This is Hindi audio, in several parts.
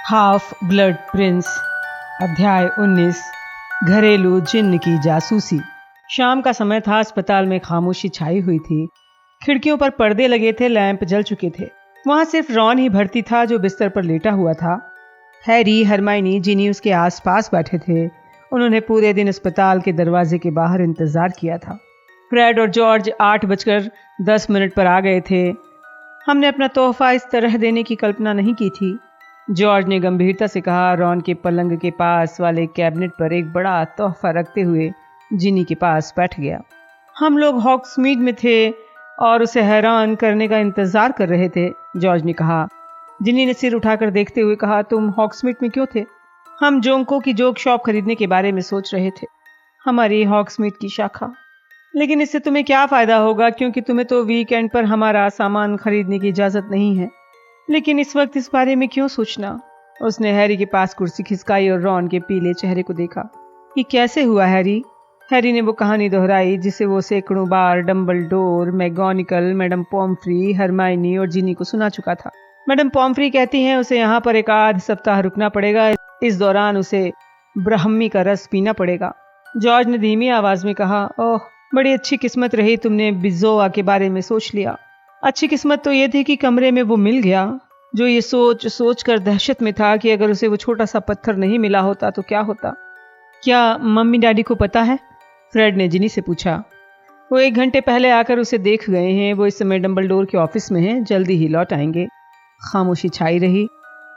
हाफ ब्लड प्रिंस अध्याय 19 घरेलू जिन्न की जासूसी। शाम का समय था। अस्पताल में खामोशी छाई हुई थी। खिड़कियों पर पर्दे लगे थे, लैंप जल चुके थे। वहां सिर्फ रॉन ही भर्ती था जो बिस्तर पर लेटा हुआ था। हैरी, हरमाइनी, जिनी उसके आसपास बैठे थे। उन्होंने पूरे दिन अस्पताल के दरवाजे के बाहर इंतजार किया था। फ्रेड और जॉर्ज 8:10 पर आ गए थे। हमने अपना तोहफा इस तरह देने की कल्पना नहीं की थी, जॉर्ज ने गंभीरता से कहा। रॉन के पलंग के पास वाले कैबिनेट पर एक बड़ा तोहफा रखते हुए जिनी के पास बैठ गया। हम लोग हॉग्समीड में थे और उसे हैरान करने का इंतजार कर रहे थे, जॉर्ज ने कहा। जिनी ने सिर उठाकर देखते हुए कहा, तुम हॉग्समीड में क्यों थे? हम जोंको की जोक शॉप खरीदने के बारे में सोच रहे थे, हमारी हॉग्समीड की शाखा। लेकिन इससे तुम्हें क्या फायदा होगा, क्योंकि तुम्हें तो वीकेंड पर हमारा सामान खरीदने की इजाजत नहीं है। लेकिन इस वक्त इस बारे में क्यों सोचना? उसने हैरी के पास कुर्सी खिसकाई और रॉन के पीले चेहरे को देखा। ये कैसे हुआ हैरी? हैरी ने वो कहानी दोहराई जिसे वो सैकड़ों बार Dumbledore, McGonagall, madam Pomfrey, Hermione और जिनी को सुना चुका था। मैडम पॉम्फ्री कहती हैं उसे यहाँ पर एक आध सप्ताह रुकना पड़ेगा। इस दौरान उसे ब्राह्मी का रस पीना पड़ेगा। जॉर्ज ने धीमी आवाज में कहा, ओह, बड़ी अच्छी किस्मत रही तुमने बिजोआ के बारे में सोच लिया। अच्छी किस्मत तो ये थी कि कमरे में वो मिल गया। जो ये सोच कर दहशत में था कि अगर उसे वो छोटा सा पत्थर नहीं मिला होता तो क्या होता। क्या मम्मी डैडी को पता है? फ्रेड ने जिनी से पूछा। वो 1 घंटे पहले आकर उसे देख गए हैं। वो इस समय डम्बलडोर के ऑफिस में हैं, जल्दी ही लौट आएंगे। खामोशी छाई रही।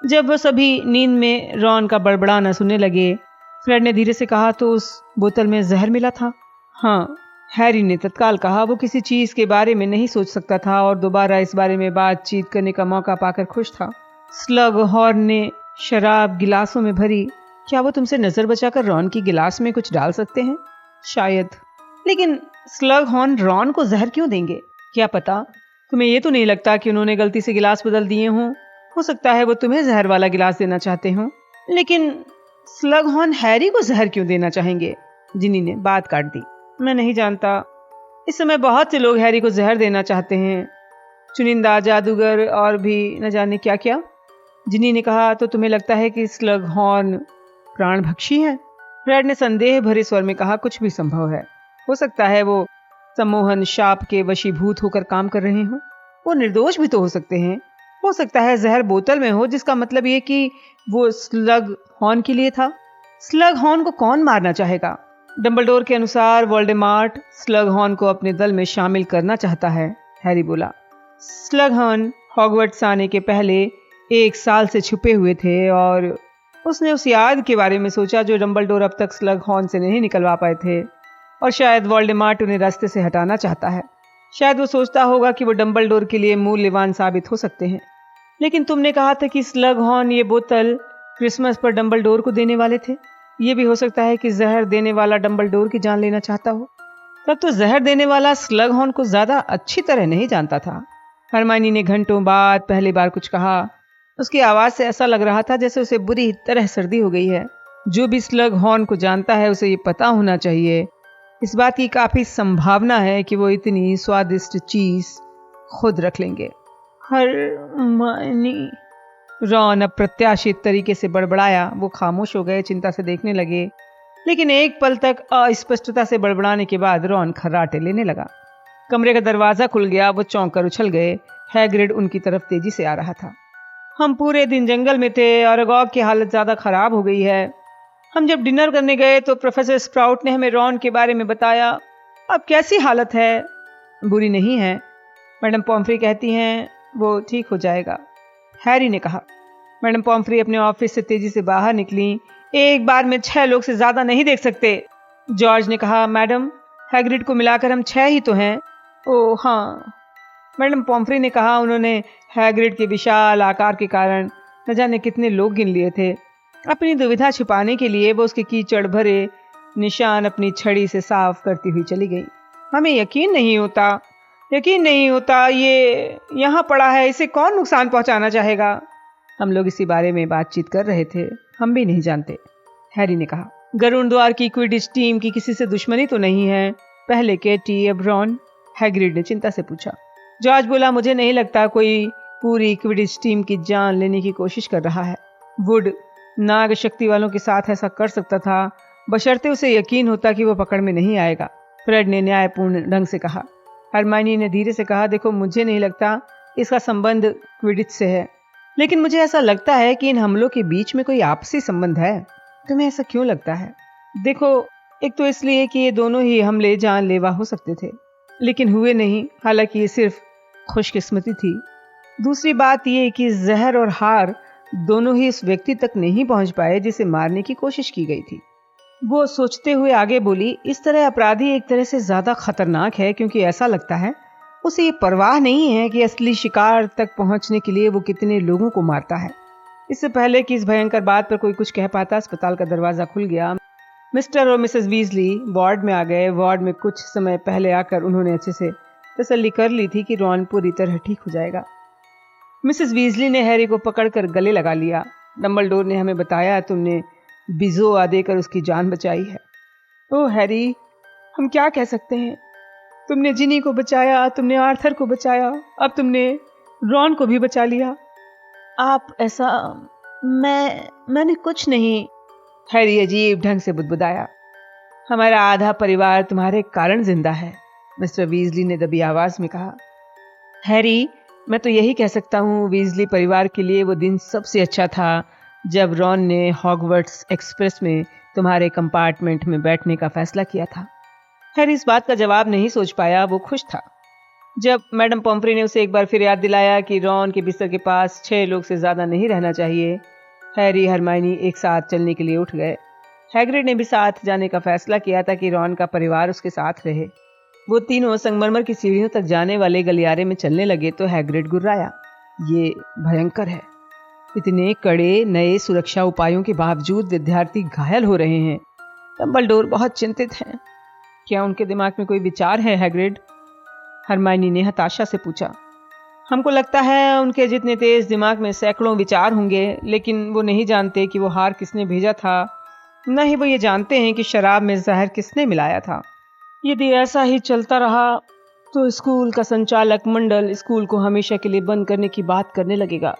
जब वो सभी नींद में रॉन का बड़बड़ाना सुनने लगे, फ्रेड ने धीरे से कहा, तो उस बोतल में जहर मिला था? हाँ, हैरी ने तत्काल कहा। वो किसी चीज के बारे में नहीं सोच सकता था और दोबारा इस बारे में बातचीत करने का मौका पाकर खुश था। स्लग हॉर्न ने शराब गिलासों में भरी। क्या वो तुमसे नजर बचाकर रॉन की गिलास में कुछ डाल सकते हैं? शायद। लेकिन स्लग हॉर्न रॉन को जहर क्यों देंगे? क्या पता। तुम्हें ये तो नहीं लगता कि उन्होंने गलती से गिलास बदल दिए हों? हो सकता है वो तुम्हें जहर वाला गिलास देना चाहते हों। लेकिन स्लग हॉर्न हैरी को जहर क्यों देना चाहेंगे? जिनी ने बात काट दी। मैं नहीं जानता। इस समय बहुत से लोग हैरी को जहर देना चाहते हैं, चुनिंदा जादूगर और भी न जाने क्या क्या। जिनी ने कहा, तो तुम्हें लगता है कि स्लग हॉर्न प्राणभक्षी है? फ्रेड ने संदेह भरे स्वर में कहा, कुछ भी संभव है। हो सकता है वो सम्मोहन शाप के वशीभूत होकर काम कर रहे हों। वो निर्दोष भी तो हो सकते हैं। हो सकता है जहर बोतल में हो, जिसका मतलब ये कि वो स्लग हॉर्न के लिए था। स्लग हॉर्न को कौन मारना चाहेगा? डम्बलडोर के अनुसार वोल्डेमार्ट स्लगहॉर्न को अपने दल में शामिल करना चाहता है, हैरी बोला। स्लगहॉर्न हॉगवर्ट्स आने के पहले 1 साल से छुपे हुए थे और उसने उस याद के बारे में सोचा जो डम्बलडोर अब तक स्लगहॉर्न से नहीं निकलवा पाए थे, और शायद वोल्डेमार्ट उन्हें रास्ते से हटाना चाहता है। शायद वो सोचता होगा कि वो डम्बलडोर के लिए मूल्यवान साबित हो सकते हैं। लेकिन तुमने कहा था कि स्लगहॉर्न ये बोतल क्रिसमस पर डम्बलडोर को देने वाले थे। ये भी हो सकता है कि जहर देने वाला डम्बलडोर की जान लेना चाहता हो। तब तो जहर देने वाला स्लगहॉर्न को ज्यादा अच्छी तरह नहीं जानता था। हरमाइनी ने घंटों बाद पहली बार कुछ कहा। उसकी आवाज से ऐसा लग रहा था जैसे उसे बुरी तरह सर्दी हो गई है। जो भी स्लगहॉर्न को जानता है उसे ये पता होना चाहिए, इस बात की काफी संभावना है कि वो इतनी स्वादिष्ट चीज खुद रख लेंगे। हरमाइनी, रॉन अप्रत्याशित तरीके से बड़बड़ाया। वो खामोश हो गए, चिंता से देखने लगे। लेकिन एक पल तक अस्पष्टता से बड़बड़ाने के बाद रॉन खर्राटे लेने लगा। कमरे का दरवाजा खुल गया। वो चौंक कर उछल गए। हैग्रिड उनकी तरफ तेजी से आ रहा था। हम पूरे दिन जंगल में थे और अगॉग की हालत ज्यादा खराब हो गई है। हम जब डिनर करने गए तो प्रोफेसर स्प्राउट ने हमें रॉन के बारे में बताया। अब कैसी हालत है? बुरी नहीं है, मैडम पॉम्फ्री कहती हैं वो ठीक हो जाएगा, हैरी ने कहा। मैडम पॉम्फ्री अपने ऑफिस से तेजी से बाहर निकली। एक बार में 6 लोग से ज्यादा नहीं देख सकते, जॉर्ज ने कहा। मैडम, हैग्रिड को मिलाकर हम 6 ही तो हैं। ओह हाँ, मैडम पॉम्फ्री ने कहा। उन्होंने हैग्रिड के विशाल आकार के कारण न जाने कितने लोग गिन लिए थे। अपनी दुविधा छिपाने के लिए वो उसके कीचड़ भरे निशान अपनी छड़ी से साफ करती हुई चली गई। हमें यकीन नहीं होता ये यहाँ पड़ा है, इसे कौन नुकसान पहुंचाना चाहेगा? हम लोग इसी बारे में बातचीत कर रहे थे, हम भी नहीं जानते, हैरी ने कहा। गरुड़ द्वार की क्विडिच टीम की किसी से दुश्मनी तो नहीं है? पहले केटी, अब रॉन, हैग्रिड ने चिंता से पूछा। जॉर्ज बोला, मुझे नहीं लगता कोई पूरी क्विडिच टीम की जान लेने की कोशिश कर रहा है। वुड नाग शक्ति वालों के साथ ऐसा कर सकता था, बशर्ते उसे यकीन होता कि वो पकड़ में नहीं आएगा, फ्रेड ने न्यायपूर्ण ढंग से कहा। हरमाइनी ने धीरे से कहा, देखो मुझे नहीं लगता इसका संबंध क्विडिच से है, लेकिन मुझे ऐसा लगता है कि इन हमलों के बीच में कोई आपसी संबंध है। तुम्हें ऐसा क्यों लगता है? देखो, एक तो इसलिए कि ये दोनों ही हमले जानलेवा हो सकते थे, लेकिन हुए नहीं, हालांकि ये सिर्फ खुशकिस्मती थी। दूसरी बात ये कि जहर और हार दोनों ही उस व्यक्ति तक नहीं पहुंच पाए जिसे मारने की कोशिश की गई थी। वो सोचते हुए आगे बोली, इस तरह अपराधी एक तरह से ज्यादा खतरनाक है, क्योंकि ऐसा लगता है उसे ये परवाह नहीं है कि असली शिकार तक पहुंचने के लिए वो कितने लोगों को मारता है। इससे पहले कि इस भयंकर बात पर कोई कुछ कह पाता, अस्पताल का दरवाजा खुल गया। मिस्टर और मिसेस वीजली वार्ड में आ गए। वार्ड में कुछ समय पहले आकर उन्होंने अच्छे से तसल्ली कर ली थी कि रॉन पूरी तरह ठीक हो जाएगा। मिसेस वीजली ने हैरी को पकड़कर गले लगा लिया। डंबलडोर ने हमें बताया तुमने बिजोआ देकर उसकी जान बचाई है। ओह हैरी, हम क्या कह सकते हैं? तुमने जिनी को बचाया, तुमने आर्थर को बचाया, अब तुमने रॉन को भी बचा लिया। आप ऐसा मैंने कुछ नहीं, हैरी अजीब ढंग से बुदबुदाया। हमारा आधा परिवार तुम्हारे कारण जिंदा है, मिस्टर वीजली ने दबी आवाज में कहा। हैरी, मैं तो यही कह सकता हूँ, वीजली परिवार के लिए वो दिन सबसे अच्छा था जब रॉन ने हॉगवर्ट्स एक्सप्रेस में तुम्हारे कंपार्टमेंट में बैठने का फैसला किया था। हैरी इस बात का जवाब नहीं सोच पाया। वो खुश था जब मैडम पॉम्फ्री ने उसे एक बार फिर याद दिलाया कि रॉन के बिस्तर के पास 6 लोग से ज्यादा नहीं रहना चाहिए। हैरी हरमाइनी एक साथ चलने के लिए उठ गए। हैग्रिड ने भी साथ जाने का फैसला किया था कि रॉन का परिवार उसके साथ रहे। वो तीनों संगमरमर की सीढ़ियों तक जाने वाले गलियारे में चलने लगे तो हैग्रिड गुर्राया, ये भयंकर है। इतने कड़े नए सुरक्षा उपायों के बावजूद विद्यार्थी घायल हो रहे हैं। डंबलडोर बहुत चिंतित हैं। क्या उनके दिमाग में कोई विचार है हैग्रिड? हरमाइनी ने हताशा से पूछा। हमको लगता है उनके जितने तेज दिमाग में सैकड़ों विचार होंगे, लेकिन वो नहीं जानते कि वो हार किसने भेजा था, न ही वो ये जानते हैं कि शराब में जहर किसने मिलाया था। यदि ऐसा ही चलता रहा तो स्कूल का संचालक मंडल स्कूल को हमेशा के लिए बंद करने की बात करने लगेगा।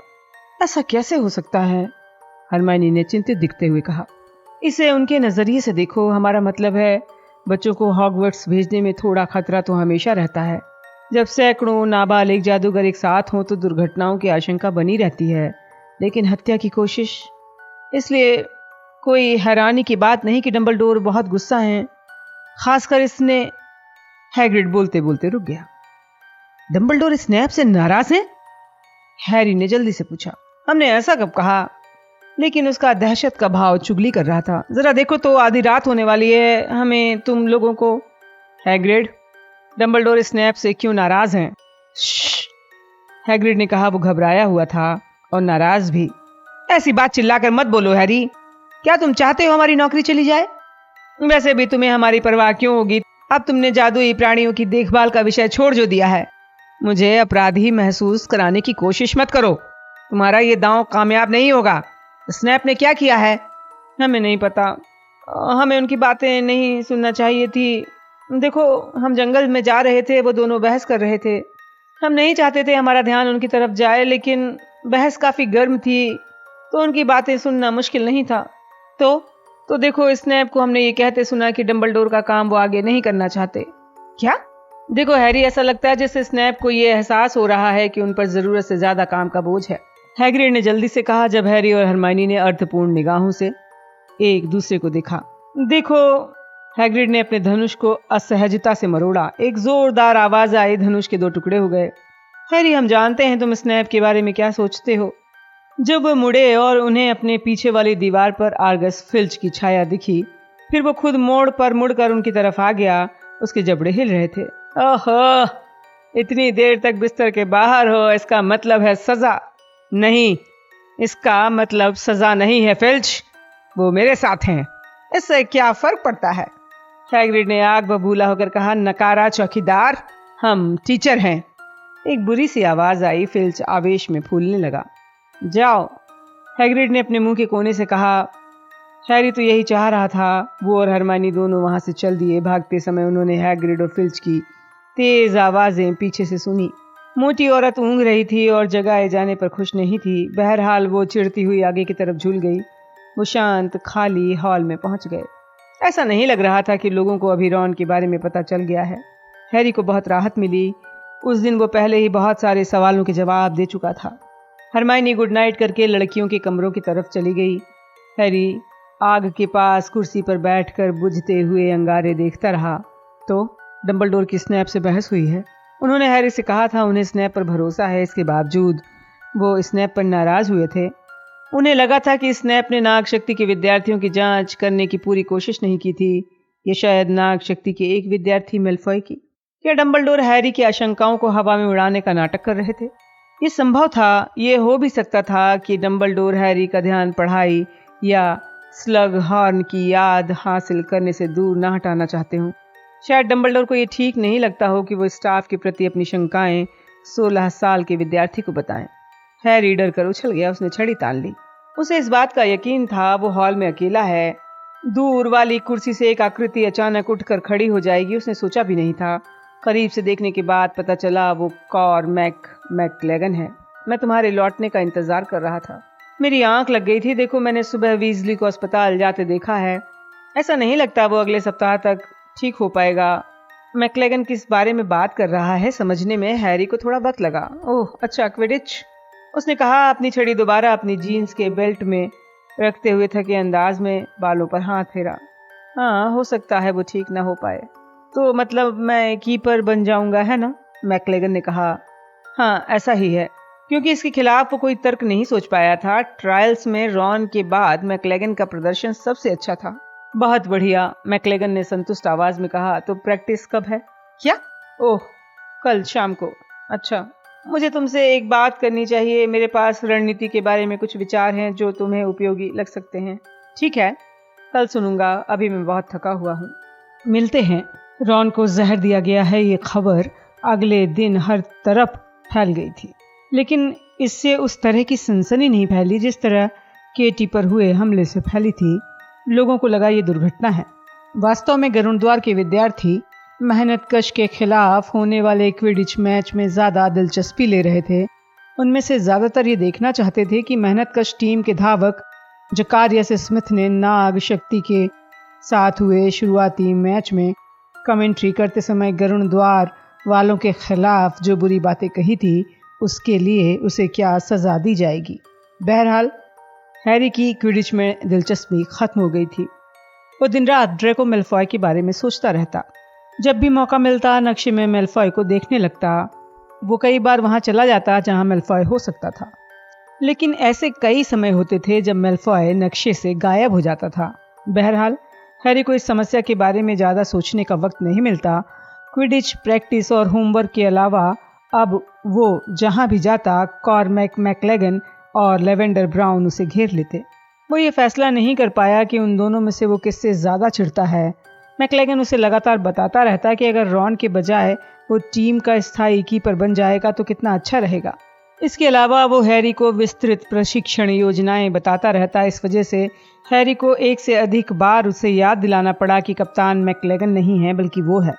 ऐसा कैसे हो सकता है? हरमाइनी ने चिंतित दिखते हुए कहा। इसे उनके नजरिए से देखो। हमारा मतलब है बच्चों को हॉगवर्ट्स भेजने में थोड़ा खतरा तो हमेशा रहता है। जब सैकड़ों नाबालिग जादूगर एक साथ हों तो दुर्घटनाओं की आशंका बनी रहती है, लेकिन हत्या की कोशिश, इसलिए कोई हैरानी की बात नहीं कि डंबलडोर बहुत गुस्सा हैं, खासकर इसने। हैग्रिड बोलते बोलते रुक गया। डंबलडोर स्नैप से नाराज हैं? हैरी ने जल्दी से पूछा। हमने ऐसा कब कहा? लेकिन उसका दहशत का भाव चुगली कर रहा था। जरा देखो तो, आधी रात होने वाली है, हमें तुम लोगों को। हैग्रिड, डंबलडोर स्नैप से क्यों नाराज हैं? हैग्रिड ने कहा। वो घबराया हुआ था और नाराज भी। ऐसी बात चिल्लाकर मत बोलो हैरी। क्या तुम चाहते हो हमारी नौकरी चली जाए? वैसे भी तुम्हें हमारी परवाह क्यों होगी? अब तुमने जादुई प्राणियों की देखभाल का विषय छोड़ जो दिया है। मुझे अपराधी महसूस कराने की कोशिश मत करो। तुम्हारा ये दांव कामयाब नहीं होगा। स्नैप ने क्या किया है? हमें नहीं पता। हमें उनकी बातें नहीं सुनना चाहिए थी। देखो, हम जंगल में जा रहे थे, वो दोनों बहस कर रहे थे। हम नहीं चाहते थे हमारा ध्यान उनकी तरफ जाए, लेकिन बहस काफी गर्म थी तो उनकी बातें सुनना मुश्किल नहीं था। तो देखो, स्नैप को हमने ये कहते सुना कि डंबलडोर का काम वो आगे नहीं करना चाहते। क्या? देखो हैरी, ऐसा लगता है जैसे स्नैप को ये एहसास हो रहा है कि उन पर जरूरत से ज्यादा काम का बोझ है, हैग्रिड ने जल्दी से कहा जब हैरी और हरमाइनी ने अर्थपूर्ण निगाहों से एक दूसरे को देखा। देखो, हैग्रिड ने अपने धनुष को असहजता से मरोड़ा। एक जोरदार आवाज आई, धनुष के 2 टुकड़े हो गए। हैरी, हम जानते हैं तुम स्नैप के बारे में क्या सोचते हो। जब वो मुड़े और उन्हें अपने पीछे वाली दीवार पर आर्गस फिल्च की छाया दिखी, फिर वो खुद मोड़ पर मुड़कर उनकी तरफ आ गया। उसके जबड़े हिल रहे थे। ओहो, इतनी देर तक बिस्तर के बाहर हो, इसका मतलब है सजा? नहीं, इसका मतलब सजा नहीं है फिल्च। वो मेरे साथ हैं, इससे क्या फर्क पड़ता है? हैग्रिड ने आग बबूला होकर कहा। नकारा चौकीदार, हम टीचर हैं। एक बुरी सी आवाज आई। फिल्च आवेश में फूलने लगा। जाओ, हैग्रिड ने अपने मुंह के कोने से कहा। हैरी तो यही चाह रहा था। वो और हरमाइनी दोनों वहां से चल दिए। भागते समय उन्होंने हैग्रिड और फिल्च की तेज आवाजें पीछे से सुनी। मोटी औरत ऊँघ रही थी और जगाए जाने पर खुश नहीं थी। बहरहाल वो चिढ़ती हुई आगे की तरफ झूल गई। वो शांत खाली हॉल में पहुंच गए। ऐसा नहीं लग रहा था कि लोगों को अभी रॉन के बारे में पता चल गया है। हैरी को बहुत राहत मिली। उस दिन वो पहले ही बहुत सारे सवालों के जवाब दे चुका था। हरमाइनी गुड नाइट करके लड़कियों के कमरों की तरफ चली गई। हैरी आग के पास कुर्सी पर बैठकर बुझते हुए अंगारे देखता रहा। तो डंबलडोर की स्नैप से बहस हुई है। उन्होंने हैरी से कहा था उन्हें स्नैप पर भरोसा है, इसके बावजूद वो स्नैप पर नाराज हुए थे। उन्हें लगा था कि स्नैप ने नाग शक्ति के विद्यार्थियों की जांच करने की पूरी कोशिश नहीं की थी। ये शायद नाग शक्ति के एक विद्यार्थी मेलफॉय की या डंबलडोर हैरी की आशंकाओं को हवा में उड़ाने का नाटक कर रहे थे। ये संभव था, ये हो भी सकता था कि डंबलडोर हैरी का ध्यान पढ़ाई या स्लग हॉर्न की याद हासिल करने से दूर ना हटाना चाहते हों। शायद डंबलडोर को ये ठीक नहीं लगता हो कि वो स्टाफ के प्रति अपनी शंकाएं 16 साल के विद्यार्थी को बताएं। हैरी डर कर उछल गया। उसने छड़ी तान ली। उसे इस बात का यकीन था वो हॉल में अकेला है। दूर वाली कुर्सी से एक आकृति अचानक उठकर खड़ी हो जाएगी, उसने सोचा भी नहीं था। करीब से देखने के बाद पता चला वो कॉर्मैक मैकलेगन है। मैं तुम्हारे लौटने का इंतजार कर रहा था। मेरी आंख लग गई थी। देखो, मैंने सुबह वीजली को अस्पताल जाते देखा है। ऐसा नहीं लगता वो अगले सप्ताह तक ठीक हो पाएगा। मैकलेगन किस बारे में बात कर रहा है समझने में हैरी को थोड़ा वक्त लगा। ओह अच्छा, क्विडिच, उसने कहा, अपनी छड़ी दोबारा अपनी जीन्स के बेल्ट में रखते हुए थके अंदाज में बालों पर हाथ फेरा। हाँ, हो सकता है वो ठीक ना हो पाए। तो मतलब मैं कीपर बन जाऊंगा, है ना? मैकलेगन ने कहा। हाँ, ऐसा ही है, क्योंकि इसके खिलाफ वो कोई तर्क नहीं सोच पाया था। ट्रायल्स में रॉन के बाद मैकलेगन का प्रदर्शन सबसे अच्छा था। बहुत बढ़िया, मैकलेगन ने संतुष्ट आवाज में कहा। तो प्रैक्टिस कब है? क्या? ओह, कल शाम को। अच्छा, मुझे तुमसे एक बात करनी चाहिए। मेरे पास रणनीति के बारे में कुछ विचार हैं जो तुम्हें उपयोगी लग सकते हैं। ठीक है, कल सुनूंगा। अभी मैं बहुत थका हुआ हूँ। मिलते हैं। रॉन को जहर दिया गया है, ये खबर अगले दिन हर तरफ फैल गई थी, लेकिन इससे उस तरह की सनसनी नहीं फैली जिस तरह केटी पर हुए हमले से फैली थी। लोगों को लगा ये दुर्घटना है। वास्तव में गरुड़द्वार के विद्यार्थी मेहनतकश के खिलाफ होने वाले क्विडिच मैच में ज़्यादा दिलचस्पी ले रहे थे। उनमें से ज़्यादातर ये देखना चाहते थे कि मेहनतकश टीम के धावक जकारियस स्मिथ ने नाग शक्ति के साथ हुए शुरुआती मैच में कमेंट्री करते समय गरुड़द्वार वालों के खिलाफ जो बुरी बातें कही थी उसके लिए उसे क्या सज़ा दी जाएगी। बहरहाल हैरी की क्विडिच में दिलचस्पी खत्म हो गई थी। वो दिन रात ड्रेको मेलफॉय के बारे में सोचता रहता। जब भी मौका मिलता नक्शे में मेलफॉय को देखने लगता। वो कई बार वहां चला जाता जहां मेलफॉय हो सकता था, लेकिन ऐसे कई समय होते थे जब मेलफॉय नक्शे से गायब हो जाता था। बहरहाल हैरी को इस समस्या के बारे में ज़्यादा सोचने का वक्त नहीं मिलता। क्विडिच प्रैक्टिस और होमवर्क के अलावा अब वो जहां भी जाता कॉर्मैक मैकलेगन और लेवेंडर ब्राउन उसे घेर लेते। वो ये फैसला नहीं कर पाया कि उन दोनों में से वो किससे ज़्यादा चिढ़ता है। मैकलेगन उसे लगातार बताता रहता कि अगर रॉन के बजाय वो टीम का स्थायी कीपर बन जाएगा तो कितना अच्छा रहेगा। इसके अलावा वो हैरी को विस्तृत प्रशिक्षण योजनाएं बताता रहता। इस वजह से हैरी को एक से अधिक बार उसे याद दिलाना पड़ा कि कप्तान मैकलेगन नहीं है बल्कि वो है।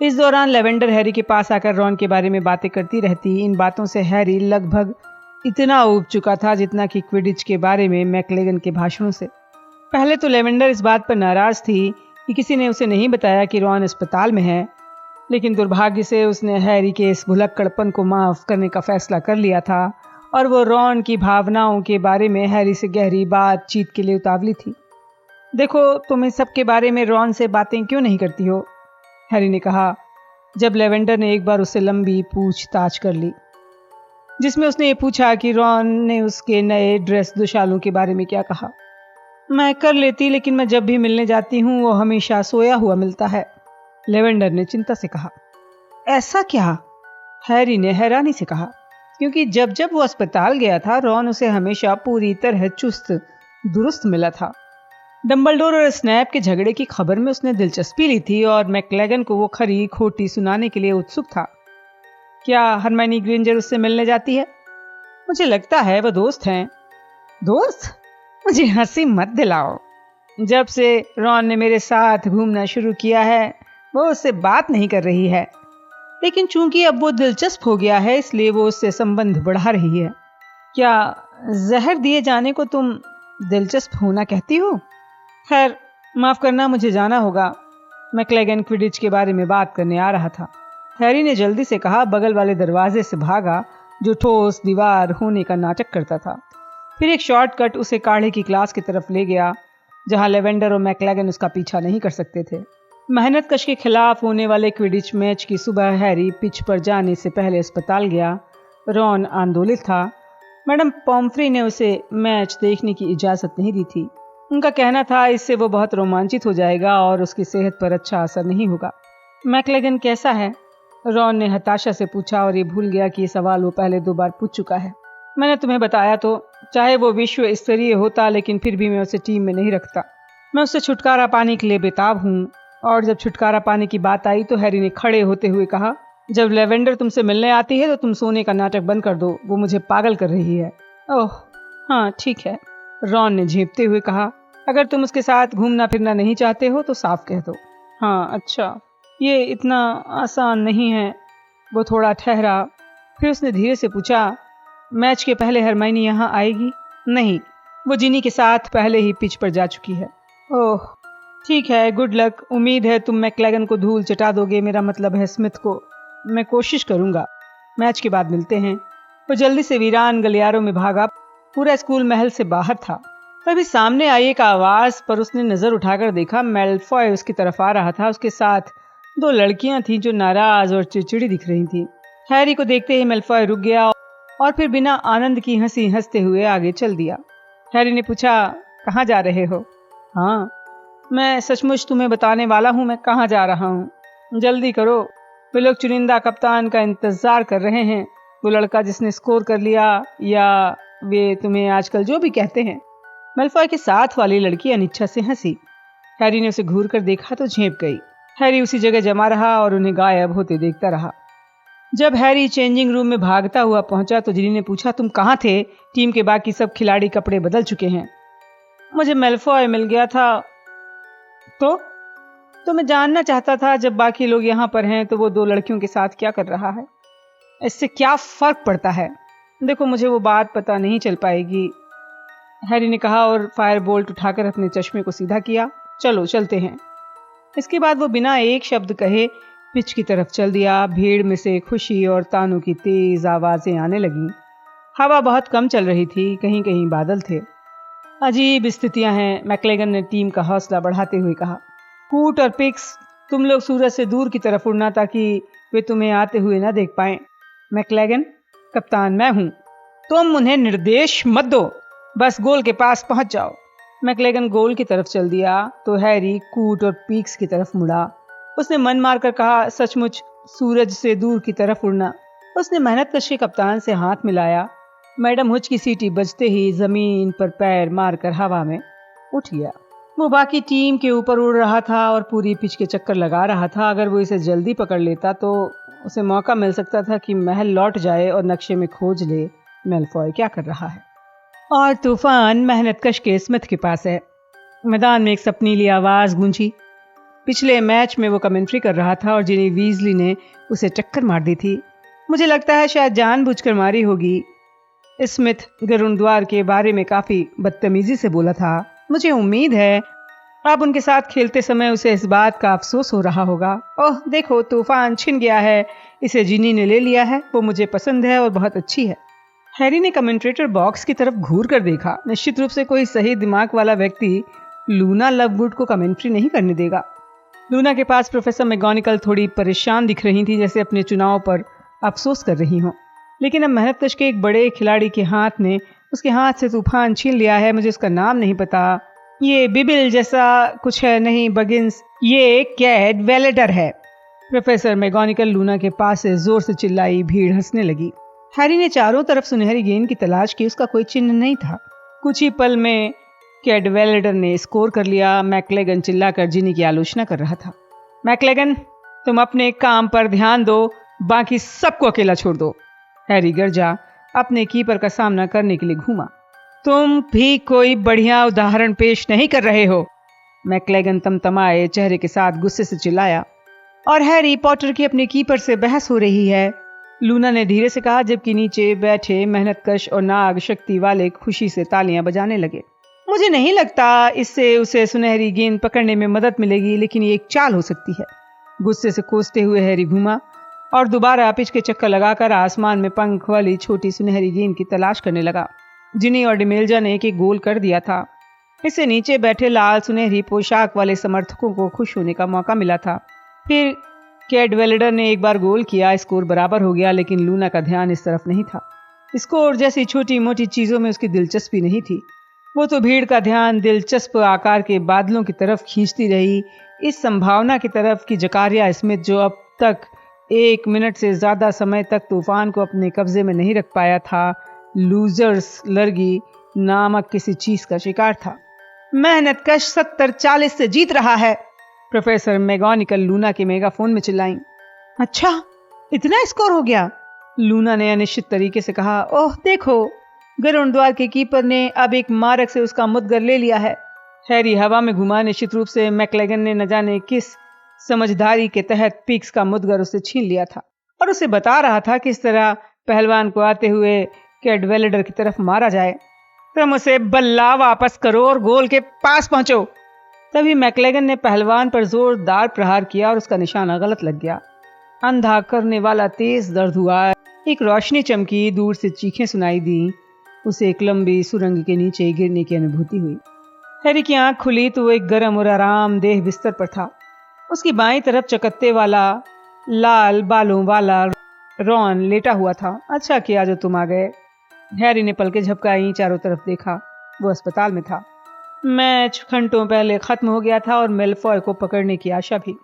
इस दौरान लेवेंडर हैरी के पास आकर रॉन के बारे में बातें करती रहती। इन बातों से हैरी लगभग इतना ऊब चुका था जितना कि क्विडिच के बारे में मैकलेगन के भाषणों से। पहले तो लेवेंडर इस बात पर नाराज थी कि किसी ने उसे नहीं बताया कि रॉन अस्पताल में है, लेकिन दुर्भाग्य से उसने हैरी के इस भुलक्कड़पन को माफ़ करने का फैसला कर लिया था और वो रॉन की भावनाओं के बारे में हैरी से गहरी बातचीत के लिए उतावली थी। देखो, तुम इन सब के बारे में रॉन से बातें क्यों नहीं करती हो? हैरी ने कहा जब लेवेंडर ने एक बार उससे लंबी पूछताछ कर ली, जिसमें उसने ये पूछा कि रॉन ने उसके नए ड्रेस दुशालों के बारे में क्या कहा। मैं कर लेती, लेकिन मैं जब भी मिलने जाती हूँ वो हमेशा सोया हुआ मिलता है, लेवेंडर ने चिंता से कहा। ऐसा क्या? हैरी ने हैरानी से कहा, क्योंकि जब जब वो अस्पताल गया था रॉन उसे हमेशा पूरी तरह चुस्त दुरुस्त मिला था। डंबलडोर और स्नैप के झगड़े की खबर में उसने दिलचस्पी ली थी और मैकलेगन को वो खरी खोटी सुनाने के लिए उत्सुक था। क्या हरमाइनी ग्रेंजर उससे मिलने जाती है? मुझे लगता है वो दोस्त हैं। दोस्त? मुझे हंसी मत दिलाओ। जब से रॉन ने मेरे साथ घूमना शुरू किया है वो उससे बात नहीं कर रही है। लेकिन चूंकि अब वो दिलचस्प हो गया है इसलिए वो उससे संबंध बढ़ा रही है। क्या जहर दिए जाने को तुम दिलचस्प होना कहती हो? खैर, माफ करना, मुझे जाना होगा। मैक्लेगन क्विडिच के बारे में बात करने आ रहा था। हैरी ने जल्दी से कहा, बगल वाले दरवाजे से भागा जो ठोस दीवार होने का नाटक करता था। फिर एक शॉर्टकट उसे काढ़े की क्लास की तरफ ले गया जहां लेवेंडर और मैक्लेगन उसका पीछा नहीं कर सकते थे। मेहनत कश के खिलाफ होने वाले क्विडिच मैच की सुबह हैरी पिच पर जाने से पहले अस्पताल गया। रॉन आंदोलित था। मैडम पॉम्फ्री ने उसे मैच देखने की इजाज़त नहीं दी थी। उनका कहना था इससे वो बहुत रोमांचित हो जाएगा और उसकी सेहत पर अच्छा असर नहीं होगा। मैक्लेगन कैसा है? रॉन ने हताशा से पूछा और ये भूल गया कि ये सवाल वो पहले 2 बार पूछ चुका है। मैंने तुम्हें बताया तो, चाहे वो विश्व स्तरीय होता लेकिन फिर भी मैं उसे टीम में नहीं रखता। मैं उससे छुटकारा पाने के लिए बेताब हूँ। और जब छुटकारा पाने की बात आई तो हैरी ने खड़े होते हुए कहा, जब लेवेंडर तुमसे मिलने आती है तो तुम सोने का नाटक बंद कर दो, वो मुझे पागल कर रही है। ओह हाँ ठीक है, रॉन ने झेपते हुए कहा। अगर तुम उसके साथ घूमना फिरना नहीं चाहते हो तो साफ कह दो। हाँ अच्छा, ये इतना आसान नहीं है। वो थोड़ा ठहरा, फिर उसने धीरे से पूछा, मैच के पहले हरमाइनी यहाँ आएगी? नहीं, वो जिनी के साथ पहले ही पिच पर जा चुकी है। ओह ठीक है, गुड लक। उम्मीद है तुम मैक्लेगन को धूल चटा दोगे, मेरा मतलब है स्मिथ को। मैं कोशिश करूंगा। मैच के बाद मिलते हैं। वो जल्दी से वीरान गलियारों में भागा। पूरा स्कूल महल से बाहर था। तभी सामने आई एक आवाज पर उसने नजर उठाकर देखा। मेलफॉय उसकी तरफ आ रहा था। उसके साथ 2 लड़कियां थीं जो नाराज और चिड़चिड़ी दिख रही थीं। हैरी को देखते ही मेलफॉय रुक गया और फिर बिना आनंद की हंसी हंसते हुए आगे चल दिया। हैरी ने पूछा, कहाँ जा रहे हो? हाँ, मैं सचमुच तुम्हें बताने वाला हूँ मैं कहाँ जा रहा हूँ। जल्दी करो, वे लोग चुनिंदा कप्तान का इंतजार कर रहे हैं। वो लड़का जिसने स्कोर कर लिया, या वे तुम्हें आजकल जो भी कहते हैं। मेलफॉय के साथ वाली लड़की अनिच्छा से हंसी। हैरी ने उसे घूर कर देखा तो झेप गई। हैरी उसी जगह जमा रहा और उन्हें गायब होते देखता रहा। जब हैरी चेंजिंग रूम में भागता हुआ पहुंचा तो जिनी ने पूछा, तुम कहाँ थे? टीम के बाकी सब खिलाड़ी कपड़े बदल चुके हैं। मुझे मेलफॉय मिल गया था। तो मैं जानना चाहता था जब बाकी लोग यहाँ पर हैं तो वो 2 लड़कियों के साथ क्या कर रहा है। इससे क्या फर्क पड़ता है? देखो, मुझे वो बात पता नहीं चल पाएगी, हैरी ने कहा और फायर बोल्ट उठाकर अपने चश्मे को सीधा किया। चलो चलते हैं। इसके बाद वो बिना एक शब्द कहे पिच की तरफ चल दिया। भीड़ में से खुशी और तानों की तेज आवाजें आने लगीं। हवा बहुत कम चल रही थी, कहीं कहीं बादल थे। अजीब स्थितियां हैं, मैक्लेगन ने टीम का हौसला बढ़ाते हुए कहा। कूट और पिक्स, तुम लोग सूरज से दूर की तरफ उड़ना ताकि वे तुम्हें आते हुए ना देख पाएं। मैक्लेगन, कप्तान मैं हूं, तुम उन्हें निर्देश मत दो, बस गोल के पास पहुंच जाओ। मैक्लेगन गोल की तरफ चल दिया तो हैरी कूट और पिक्स की तरफ मुड़ा। उसने मन मारकर कहा, सचमुच सूरज से दूर की तरफ उड़ना। उसने मेहनत कश के कप्तान से हाथ मिलाया। मैडम हुच की सीटी बजते ही जमीन पर पैर मारकर हवा में उठ गया। वो बाकी टीम के ऊपर उड़ रहा था और पूरी पिच के चक्कर लगा रहा था। अगर वो इसे जल्दी पकड़ लेता तो उसे मौका मिल सकता था कि महल लौट जाए और नक्शे में खोज ले मेलफॉय क्या कर रहा है। और तूफान मेहनत कश के स्मिथ के पास है। मैदान में एक सपनीली आवाज गूंजी। पिछले मैच में वो कमेंट्री कर रहा था और जिनी वीजली ने उसे टक्कर मार दी थी। मुझे लगता है शायद जानबूझकर मारी होगी। स्मिथ गरुण द्वार के बारे में काफी बदतमीजी से बोला था। मुझे उम्मीद है अब उनके साथ खेलते समय उसे इस बात का अफसोस हो रहा होगा। ओह देखो, तूफान छिन गया है, इसे जिनी ने ले लिया है। वो मुझे पसंद है और बहुत अच्छी है। हैरी ने कमेंट्रेटर बॉक्स की तरफ घूर कर देखा। निश्चित रूप से कोई सही दिमाग वाला व्यक्ति लूना लववुड को कमेंट्री नहीं करने देगा। लूना के पास प्रोफेसर मैगोनिकल थोड़ी परेशान दिख रही थी, जैसे अपने चुनाव पर अफसोस कर रही हों। लेकिन अब मेहनतकश के एक बड़े खिलाड़ी के हाथ ने उसके हाथ से तूफान छीन लिया है। मुझे उसका नाम नहीं पता, ये बिबिल जैसा कुछ है। नहीं बगिंस, ये कैड वेलेटर है। प्रोफेसर मैगोनिकल लूना के पास से जोर से चिल्लाई। भीड़ हंसने लगी। हैरी ने चारों तरफ सुनहरी गेंद की तलाश की, उसका कोई चिन्ह नहीं था। कुछ ही पल में कैड वेलेटर ने स्कोर कर लिया। मैक्लेगन चिल्लाकर जिनी की आलोचना कर रहा था। मैक्लेगन, तुम अपने काम पर ध्यान दो, बाकी सबको अकेला छोड़ दो। हैरी गरजा अपने कीपर का सामना करने के लिए घूमा। तुम भी कोई बढ़िया उदाहरण पेश नहीं कर रहे हो। मैक्लेगन तमतमाए चेहरे के साथ गुस्से से चिल्लाया। और हैरी पॉटर की अपने कीपर से बहस हो रही है, लूना ने धीरे से कहा, जबकि नीचे बैठे मेहनतकश और नाग शक्ति वाले खुशी से तालियां बजाने लगे। मुझे नहीं लगता इससे उसे सुनहरी गेंद पकड़ने में मदद मिलेगी, लेकिन ये एक चाल हो सकती है। गुस्से से कोसते हुए हैरी घूमा और दोबारा पिच के चक्कर लगाकर आसमान में पंख वाली छोटी सुनहरी गेंद की तलाश करने लगा। जिनी और डिमेल्जा ने एक गोल कर दिया था। इससे नीचे बैठे लाल सुनहरी पोशाक वाले समर्थकों को खुश होने का मौका मिला था। फिर कैडवेलेडर ने एक बार गोल किया, स्कोर बराबर हो गया, लेकिन लूना का ध्यान इस तरफ नहीं था। स्कोर जैसी छोटी मोटी चीजों में उसकी दिलचस्पी नहीं थी। वो तो भीड़ का ध्यान दिलचस्प आकार के बादलों की तरफ खींचती रही, इस संभावना की तरफ कि जकारिया स्मिथ, जो अब तक 1 मिनट से ज्यादा समय तक तूफान को अपने कब्जे में नहीं रख पाया था, लूजर्स लर्गी नामक किसी चीज का शिकार था। मेहनतकश 70-40 से जीत रहा है, प्रोफेसर मैगोनिकल लूना के मेगाफोन में चिल्लाईं। अच्छा, इतना स्कोर हो गया, लूना ने अनिश्चित तरीके से कहा। ओह देखो, गरुड़ द्वार के कीपर ने अब एक मारक से उसका मुद्गर ले लिया है। हैरी हवा में घुमा। निश्चित रूप से मैकलेगन ने न जाने किस समझदारी के तहत पिक्स का मुद्गर उससे छीन लिया था और उसे बता रहा था किस तरह पहलवान को आते हुए कैडवेलेडर की तरफ मारा जाए। तुम उसे बल्ला वापस करो और गोल के पास पहुंचो। तभी मैकलेगन ने पहलवान पर जोरदार प्रहार किया और उसका निशाना गलत लग गया। अंधा करने वाला तेज दर्द हुआ, एक रोशनी चमकी, दूर से चीखें सुनाई दी। उसे एक लंबी सुरंग के नीचे गिरने की अनुभूति हुई। हैरी की आंख खुली तो वो एक गर्म और आरामदेह बिस्तर पर था। उसकी बाईं तरफ चकत्ते वाला लाल बालों वाला रॉन लेटा हुआ था। अच्छा किया जो तुम आ गए। हैरी ने पलकें झपकाई, चारों तरफ देखा। वो अस्पताल में था। मैच घंटों पहले खत्म हो गया था और मेलफॉय को पकड़ने की आशा भी।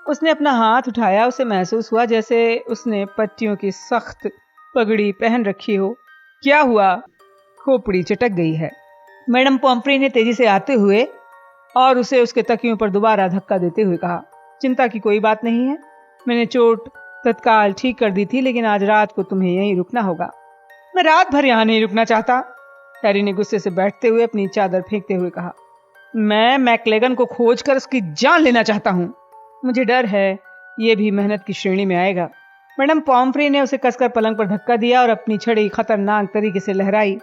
उसने अपना हाथ उठाया, उसे महसूस हुआ जैसे उसने पट्टियों की सख्त पगड़ी पहन रखी हो। क्या हुआ? खोपड़ी चटक गई है, मैडम पॉम्फ्री ने तेजी से आते हुए और उसे उसके तकियों पर दोबारा धक्का देते हुए कहा। चिंता की कोई बात नहीं है, मैंने चोट तत्काल ठीक कर दी थी, लेकिन आज रात को तुम्हें यहीं रुकना होगा। मैं रात भर यहाँ नहीं रुकना चाहता, हैरी ने गुस्से से बैठते हुए अपनी चादर फेंकते हुए कहा। मैं मैकलेगन को खोज कर उसकी जान लेना चाहता हूँ। मुझे डर है ये भी मेहनत की श्रेणी में आएगा। मैडम पॉम्फ्री ने उसे कसकर पलंग पर धक्का दिया और अपनी छड़ी खतरनाक तरीके से लहराई।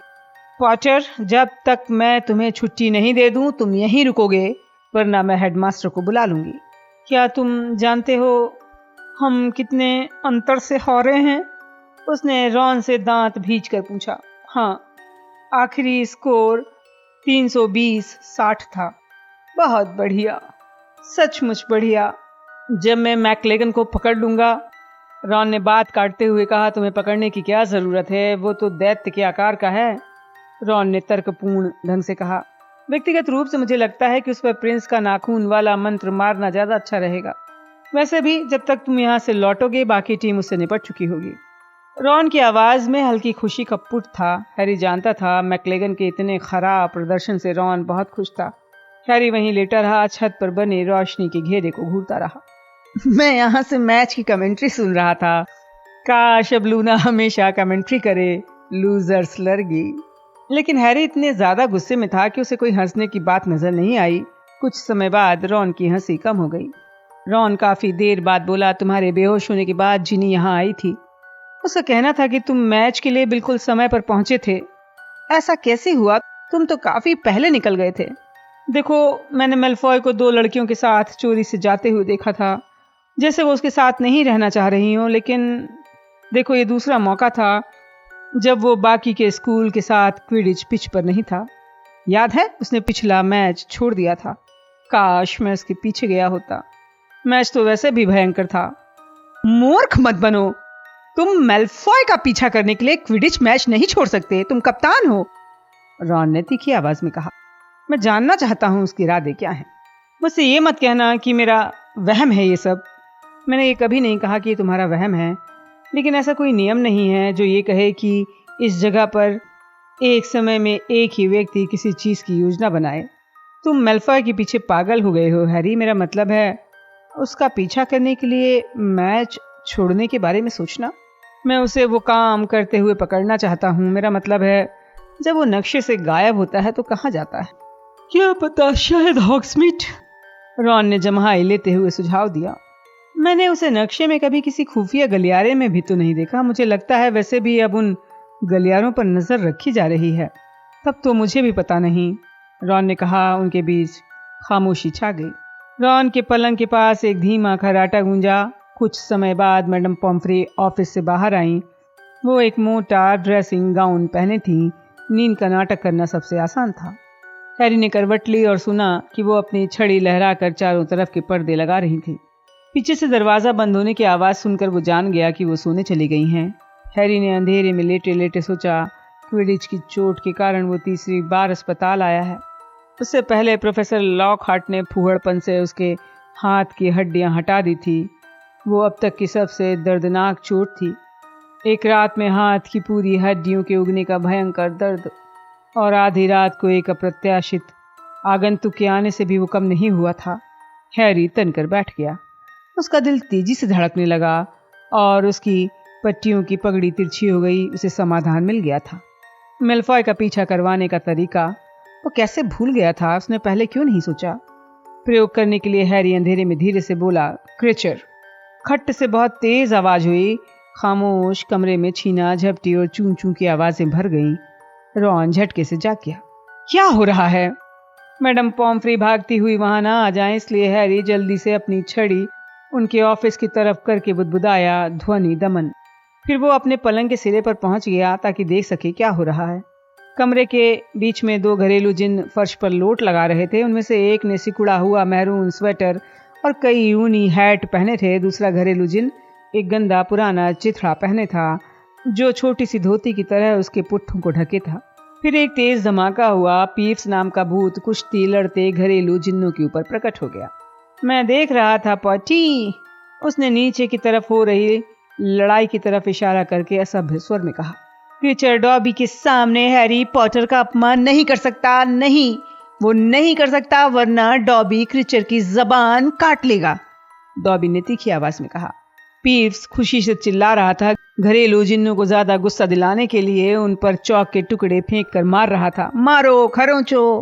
पॉटर, जब तक मैं तुम्हें छुट्टी नहीं दे दूं तुम यहीं रुकोगे, वरना मैं हेडमास्टर को बुला लूंगी। क्या तुम जानते हो हम कितने अंतर से हारे हैं? उसने रॉन से दांत भींच कर पूछा। हाँ, आखिरी स्कोर 320-60 था। बहुत बढ़िया, सचमुच बढ़िया। जब मैं मैकलेगन को पकड़ लूंगा, रॉन ने बात काटते हुए कहा, तुम्हें पकड़ने की क्या जरूरत है, वो तो दैत्य के आकार का है। रॉन ने तर्कपूर्ण ढंग से कहा। व्यक्तिगत रूप से मुझे लगता है कि उस पर प्रिंस का नाखून वाला मंत्र मारना ज्यादा अच्छा रहेगा। वैसे भी जब तक तुम यहाँ से लौटोगे बाकी टीम उससे निपट चुकी होगी। रॉन की आवाज में हल्की खुशी का पुट था। हैरी जानता था मैकलेगन के इतने खराब प्रदर्शन से रॉन बहुत खुश था। हैरी वहीं लेटा रहा, छत पर बने रोशनी के घेरे को घूरता रहा। मैं यहाँ से मैच की कमेंट्री सुन रहा था। काश अब लूना हमेशा कमेंट्री करे, लूजर्स लर्गी। लेकिन हैरी इतने ज्यादा गुस्से में था कि उसे कोई हंसने की बात नजर नहीं आई। कुछ समय बाद रॉन की हंसी कम हो गई। रॉन काफी देर बाद बोला, तुम्हारे बेहोश होने के बाद जिनी यहाँ आई थी। उसका कहना था कि तुम मैच के लिए बिल्कुल समय पर पहुंचे थे। ऐसा कैसे हुआ? तुम तो काफी पहले निकल गए थे। देखो, मैंने मेलफॉय को 2 लड़कियों के साथ चोरी से जाते हुए देखा था, जैसे वो उसके साथ नहीं रहना चाह रही हो। लेकिन देखो, ये दूसरा मौका था जब वो बाकी के स्कूल के साथ क्विडिच पिच पर नहीं था। याद है, उसने पिछला मैच छोड़ दिया था। काश मैं उसके पीछे गया होता। मैच तो वैसे भी भयंकर था। मूर्ख मत बनो, तुम मेलफॉय का पीछा करने के लिए क्विडिच मैच नहीं छोड़ सकते। तुम कप्तान हो, रॉन ने तीखी आवाज में कहा। मैं जानना चाहता हूं उसके इरादे क्या हैं। मुझसे ये मत कहना कि मेरा वहम है ये सब। मैंने ये कभी नहीं कहा कि ये तुम्हारा वहम है, लेकिन ऐसा कोई नियम नहीं है जो ये कहे कि इस जगह पर एक समय में एक ही व्यक्ति किसी चीज की योजना बनाए। तुम मेलफॉय के पीछे पागल हो गए हो हैरी। मेरा मतलब है उसका पीछा करने के लिए मैच छोड़ने के बारे में सोचना। मैं उसे वो काम करते हुए पकड़ना चाहता हूँ। मेरा मतलब है जब वो नक्शे से गायब होता है तो कहाँ जाता है? क्या पता, शायद हॉग्समीड, रॉन ने जम्हाई लेते हुए सुझाव दिया। मैंने उसे नक्शे में कभी किसी खुफिया गलियारे में भी तो नहीं देखा। मुझे लगता है वैसे भी अब उन गलियारों पर नजर रखी जा रही है। तब तो मुझे भी पता नहीं, रॉन ने कहा। उनके बीच खामोशी छा गई। रॉन के पलंग के पास एक धीमा खर्राटा गूंजा। कुछ समय बाद मैडम पॉम्फ्री ऑफिस से बाहर आईं। वो एक मोटा ड्रेसिंग गाउन पहने थी। नींद का नाटक करना सबसे आसान था। हैरी ने करवट ली और सुना कि वो अपनी छड़ी लहराकर चारों तरफ के पर्दे लगा रही थी। पीछे से दरवाजा बंद होने की आवाज सुनकर वो जान गया कि वो सोने चली गई हैं। हैरी ने अंधेरे में लेटे लेटे सोचा, क्विडिच की चोट के कारण वो तीसरी बार अस्पताल आया है। उससे पहले प्रोफेसर लॉकहार्ट ने फूहड़पन से उसके हाथ की हड्डियां हटा दी थी। वो अब तक की सबसे दर्दनाक चोट थी। एक रात में हाथ की पूरी हड्डियों के उगने का भयंकर दर्द, और आधी रात को एक अप्रत्याशित आगंतुक के आने से भी वो कम नहीं हुआ था। हैरी तनकर बैठ गया। उसका दिल तेजी से धड़कने लगा और उसकी पट्टियों की पगड़ी तिरछी हो गई। उसे समाधान मिल गया था। मेलफॉय का पीछा करवाने का तरीका वो कैसे भूल गया था। उसने पहले क्यों नहीं सोचा। प्रयोग करने के लिए हैरी अंधेरे में धीरे से बोला, क्रिचर। खट्ट से बहुत तेज आवाज हुई। खामोश कमरे में छीना झपटी और चूं चूं की आवाजें भर गईं। रॉन झटके से जाग गया। क्या हो रहा है? मैडम पॉम्फ्री भागती हुई वहां ना आ जाए, इसलिए हैरी जल्दी से अपनी छड़ी उनके ऑफिस की तरफ करके बुदबुदाया, ध्वनि दमन। फिर वो अपने पलंग के सिरे पर पहुंच गया ताकि देख सके क्या हो रहा है। कमरे के बीच में दो घरेलू जिन फर्श पर लोट लगा रहे थे। उनमें से एक ने सिकुड़ा हुआ महरून स्वेटर और कई ऊनी हैट पहने थे। दूसरा घरेलू जिन एक गंदा पुराना चिथड़ा पहने था जो छोटी सी धोती की तरह उसके पुट्ठों को ढके था। फिर एक तेज धमाका हुआ। पीप्स नाम का भूत कुश्ती लड़ते घरेलू जिन्नों के ऊपर प्रकट हो गया। मैं देख रहा था पॉटी, उसने नीचे की तरफ हो रही लड़ाई की तरफ इशारा करके असभ्य स्वर में कहा। क्रिचर डॉबी के सामने हैरी पॉटर का अपमान नहीं कर सकता। नहीं, वो नहीं कर सकता, वरना डॉबी क्रिचर की जबान काट लेगा, डॉबी ने तीखी आवाज में कहा। पीप्स खुशी से चिल्ला रहा था। घरेलू जिन्नों को ज्यादा गुस्सा दिलाने के लिए उन पर चौक के टुकड़े फेंक कर मार रहा था। मारो, खरोंचो।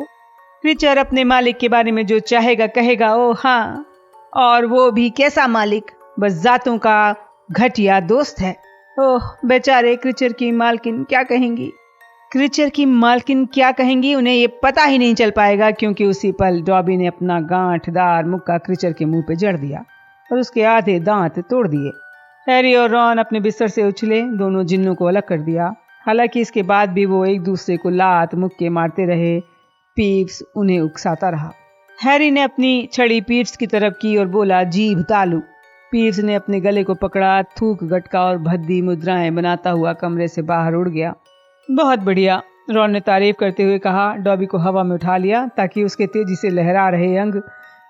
क्रिचर अपने मालिक के बारे में जो चाहेगा कहेगा। ओ हाँ, और वो भी कैसा मालिक? बस जातों का घटिया दोस्त है। ओह बेचारे क्रिचर की मालकिन क्या कहेंगी? क्रिचर की मालकिन क्या कहेंगी उन्हें ये पता ही नहीं चल पाएगा, क्योंकि उसी पल डॉबी ने अपना गांठदार मुक्का क्रिचर के मुंह पे जड़ दिया और उसके आधे दांत तोड़ दिए। हैरी और रॉन अपने बिस्तर से उछले, दोनों जिन्नों को अलग कर दिया। हालांकि इसके बाद भी वो एक दूसरे को लात मुक्के मारते रहे। पीप्स उन्हें उकसाता रहा। हैरी ने अपनी छड़ी पीप्स की तरफ की और बोला, जीभ तालू। पीप्स ने अपने गले को पकड़ा, थूक गटका और भद्दी मुद्राएं बनाता हुआ कमरे से बाहर उड़ गया। बहुत बढ़िया, रॉन ने तारीफ करते हुए कहा। डॉबी को हवा में उठा लिया ताकि उसके तेजी से लहरा रहे अंग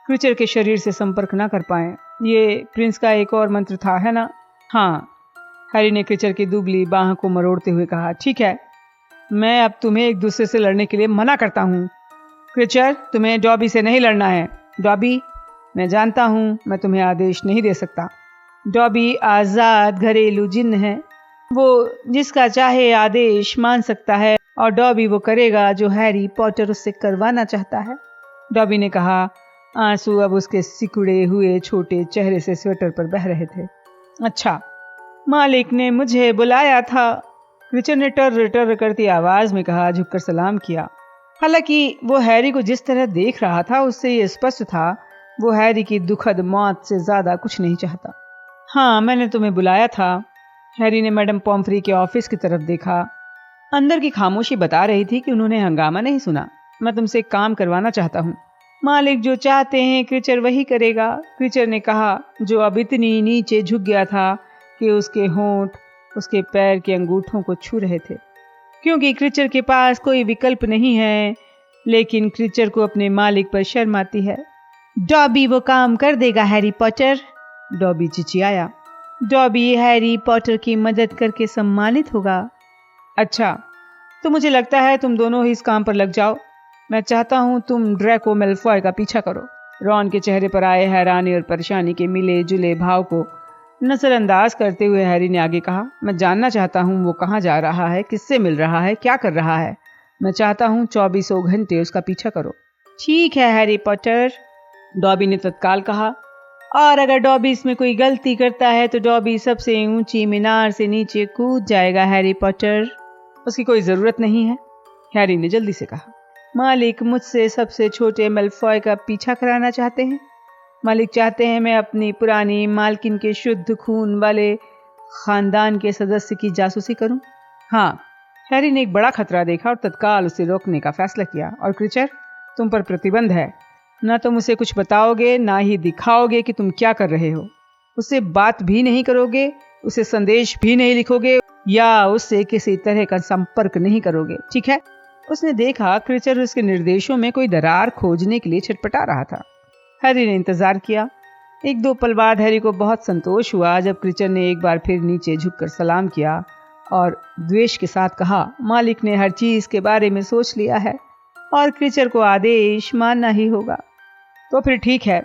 क्रिचर के शरीर से संपर्क न कर पाए। ये प्रिंस का एक और मंत्र था, है ना? हाँ, हैरी ने क्रिचर की दुबली बाह को मरोड़ते हुए कहा। ठीक है, मैं अब तुम्हें एक दूसरे से लड़ने के लिए मना करता हूँ। क्रिचर, तुम्हें डॉबी से नहीं लड़ना है। डॉबी, मैं जानता हूँ मैं तुम्हें आदेश नहीं दे सकता। डॉबी आजाद घरेलू जिन्न है। वो जिसका चाहे आदेश मान सकता है, और डॉबी वो करेगा जो हैरी पॉटर उससे करवाना चाहता है, डॉबी ने कहा। आंसू अब उसके सिकुड़े हुए छोटे चेहरे से स्वेटर पर बह रहे थे। अच्छा, मालिक ने मुझे बुलाया था, क्रिचर ने टर टर करती आवाज में कहा, झुककर सलाम किया। हालांकि वो हैरी को जिस तरह देख रहा था उससे ये स्पष्ट था वो हैरी की दुखद मौत से ज्यादा कुछ नहीं चाहता। हाँ, मैंने तुम्हें बुलाया था। हैरी ने मैडम पॉम्फ्री के ऑफिस की तरफ देखा। अंदर की खामोशी बता रही थी कि उन्होंने हंगामा नहीं सुना। मैं तुमसे एक काम करवाना चाहता हूँ। मालिक जो चाहते हैं क्रिचर वही करेगा, क्रिचर ने कहा, जो अब इतनी नीचे झुक गया था कि उसके होंठ उसके पैर के अंगूठों को छू रहे थे। क्योंकि क्रिचर के पास कोई विकल्प नहीं है, लेकिन क्रिचर को अपने मालिक पर शर्म आती है। डॉबी वो काम कर देगा हैरी पॉटर, डॉबी चिचियाया। डॉबी हैरी पॉटर की मदद करके सम्मानित होगा। अच्छा, तो मुझे लगता है तुम दोनों ही इस काम पर लग जाओ। मैं चाहता हूं तुम ड्रैको मेलफॉय का पीछा करो। रॉन के चेहरे पर आए हैरानी और परेशानी के मिले जुले भाव को नजरअंदाज करते हुए हैरी ने आगे कहा, मैं जानना चाहता हूं वो कहाँ जा रहा है, किससे मिल रहा है, क्या कर रहा है। मैं चाहता हूं 24 घंटे उसका पीछा करो। ठीक है हैरी पॉटर, डॉबी ने तत्काल कहा। और अगर डॉबी इसमें कोई गलती करता है तो डॉबी सबसे ऊंची मीनार से नीचे कूद जाएगा हैरी पॉटर। उसकी कोई जरूरत नहीं है, हैरी ने जल्दी से कहा। मालिक मुझसे सबसे छोटे मेलफॉय का पीछा कराना चाहते हैं। मालिक चाहते हैं मैं अपनी पुरानी मालकिन के शुद्ध खून वाले खानदान के सदस्य की जासूसी करूं। हाँ, हैरी ने एक बड़ा खतरा देखा और तत्काल उसे रोकने का फैसला किया। और क्रीचर, तुम पर प्रतिबंध है। ना तुम उसे कुछ बताओगे, ना ही दिखाओगे कि तुम क्या कर रहे हो। उससे बात भी नहीं करोगे, उसे संदेश भी नहीं लिखोगे या उससे किसी तरह का संपर्क नहीं करोगे, ठीक है? उसने देखा क्रीचर उसके निर्देशों में कोई दरार खोजने के लिए छटपटा रहा था। हैरी ने इंतजार किया। एक दो पल बाद हैरी को बहुत संतोष हुआ जब क्रीचर ने एक बार फिर नीचे झुककर सलाम किया और द्वेष के साथ कहा, मालिक ने हर चीज के बारे में सोच लिया है और क्रीचर को आदेश मानना ही होगा। तो फिर ठीक है,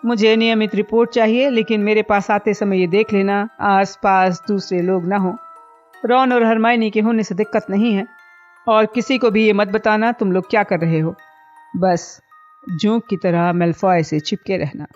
मुझे नियमित रिपोर्ट चाहिए, लेकिन मेरे पास आते समय ये देख लेना आसपास दूसरे लोग ना हो। रॉन और हरमाइनी के होने से दिक्कत नहीं है, और किसी को भी ये मत बताना तुम लोग क्या कर रहे हो। बस जोंक की तरह मेलफॉय से चिपके रहना।